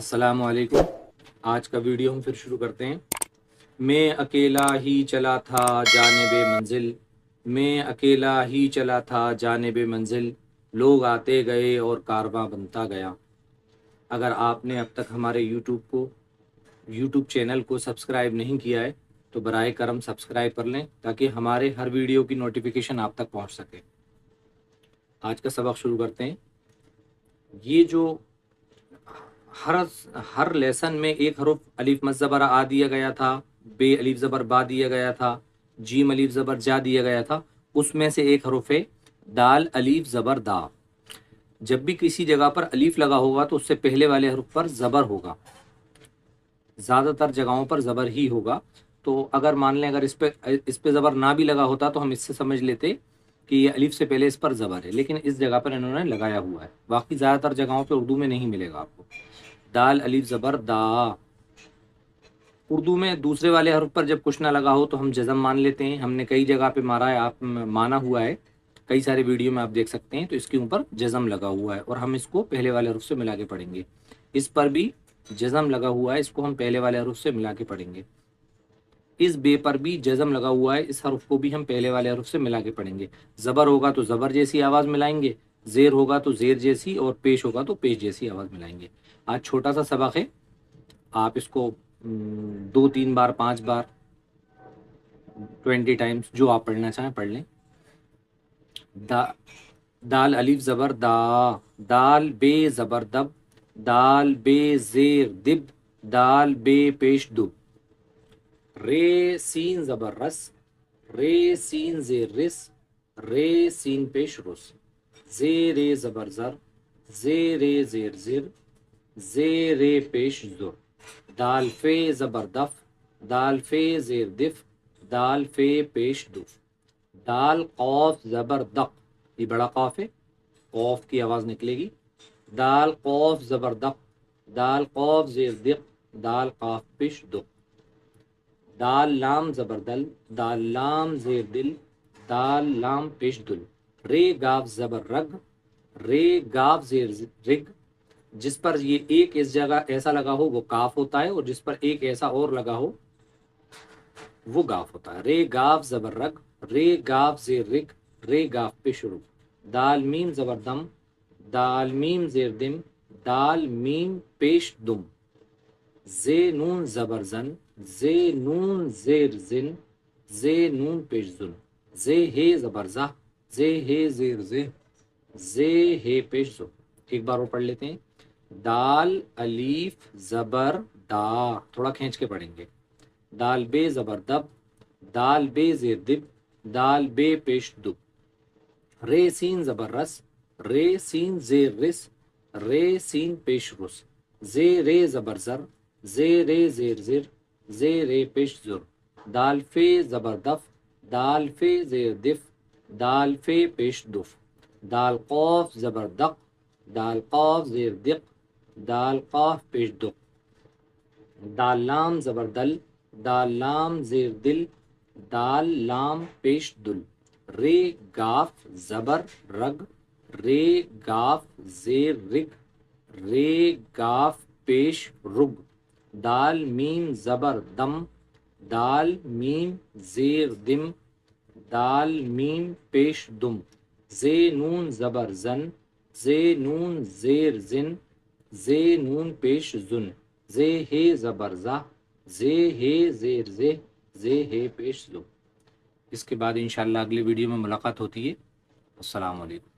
السلام علیکم۔ آج کا ویڈیو ہم پھر شروع کرتے ہیں۔ میں اکیلا ہی چلا تھا جانب منزل، میں اکیلا ہی چلا تھا جانب منزل، لوگ آتے گئے اور کارواں بنتا گیا۔ اگر آپ نے اب تک ہمارے یوٹیوب چینل کو سبسکرائب نہیں کیا ہے تو برائے کرم سبسکرائب کر لیں تاکہ ہمارے ہر ویڈیو کی نوٹیفیکیشن آپ تک پہنچ سکے۔ آج کا سبق شروع کرتے ہیں۔ یہ جو ہر لیسن میں ایک حرف الف مد زبر آ دیا گیا تھا، بے الف زبر با دیا گیا تھا، جیم الف زبر جا دیا گیا تھا، اس میں سے ایک حرف ہے دال الف زبر دا۔ جب بھی کسی جگہ پر الف لگا ہوگا تو اس سے پہلے والے حرف پر زبر ہوگا، زیادہ تر جگہوں پر زبر ہی ہوگا۔ تو اگر مان لیں اگر اس پہ زبر نہ بھی لگا ہوتا تو ہم اس سے سمجھ لیتے کہ یہ الف سے پہلے اس پر زبر ہے، لیکن اس جگہ پر انہوں نے لگایا ہوا ہے۔ باقی زیادہ تر جگہوں پہ اردو میں نہیں ملے گا آپ کو۔ دال الف زبر دا۔ اردو میں دوسرے والے حرف پر جب کچھ نہ لگا ہو تو ہم جزم مان لیتے ہیں۔ ہم نے کئی جگہ پہ مارا ہے، آپ مانا ہوا ہے، کئی سارے ویڈیو میں آپ دیکھ سکتے ہیں۔ تو اس کے اوپر جزم لگا ہوا ہے اور ہم اس کو پہلے والے حرف سے ملا کے پڑھیں گے۔ اس پر بھی جزم لگا ہوا ہے، اس کو ہم پہلے والے حرف سے ملا کے پڑھیں گے۔ اس بے پر بھی جزم لگا ہوا ہے، اس حرف کو بھی ہم پہلے والے حرف سے ملا کے پڑھیں گے۔ زبر ہوگا تو زبر جیسی آواز ملائیں گے، زیر ہوگا تو زیر جیسی، اور پیش ہوگا تو پیش جیسی آواز ملائیں گے۔ آج چھوٹا سا سبق ہے، آپ اس کو 2-3 بار 5 بار 20 ٹائمز جو آپ پڑھنا چاہیں پڑھ لیں۔ دال الف زبر دا، دال بے زبر دب، دال بے زیر دب، دال بے پیش دب۔ رے سین زبر رس، رے سین زیر رس، رے سین پیش رس۔ زے رے زبر زر، زے رے زیر زر، زے رے پیش زر۔ دال فے زبر دف، دال فے زیر دف، دال فے پیش دف۔ دال قوف زبر دق، یہ بڑا قوف ہے، قوف کی آواز نکلے گی۔ دال قوف زبر دق، دال قوف زیر دق، دال قاف پیش دق۔ دال لام زبر دل، دال لام زیر دل، دال لام پیش دل۔ رے گاف زبر رگ، رے گاف زیر رگ۔ جس پر یہ ایک اس جگہ ایسا لگا ہو وہ کاف ہوتا ہے، اور جس پر ایک ایسا اور لگا ہو وہ گاف ہوتا ہے۔ رے گاف زبر رگ، رے گاف زیر رگ، رے گاف پیش رگ۔ دال میم زبر دم، دال میم زیر دم، دال میم پیش دم۔ زے نون زبر زن، زے نون زیر زن، زے نون پیش زن۔ زے ہے زبر زہ، زے ہے زیر زہ، زے ہے پیش زہ۔ ایک بار وہ پڑھ لیتے ہیں۔ دال الف زبر دا، تھوڑا کھینچ کے پڑھیں گے۔ دال بے زبر دب، دال بے زیر دب، دال بے پیش دب۔ رے سین زبر رس، رے سین زیر رس، رے سین پیش رس۔ زے رے زبر زر، زے رے زیر زر، زے رے پیش زر۔ دال فے زبر دف، دال فے زیر دف، دال فے پیش دف۔ دال قوف زبر دق، دال قاف زیر دق، دال قاف پیش دق۔ دال لام زبر دل، دال لام زیر دل، دال لام پیش دل۔ رے گاف زبر رگ، رے گاف زیر رگ، رے گاف پیش رگ۔ دال میم زبر دم، دال میم زیر دم، دال میم پیش دم۔ زے نون زبر زن، زے نون زیر زن، زے نون پیش زن۔ زے ہے زبر زہ، زے ہے زیر زہ، زے ہے پیش زہ۔ اس کے بعد انشاءاللہ اگلی ویڈیو میں ملاقات ہوتی ہے۔ السلام علیکم۔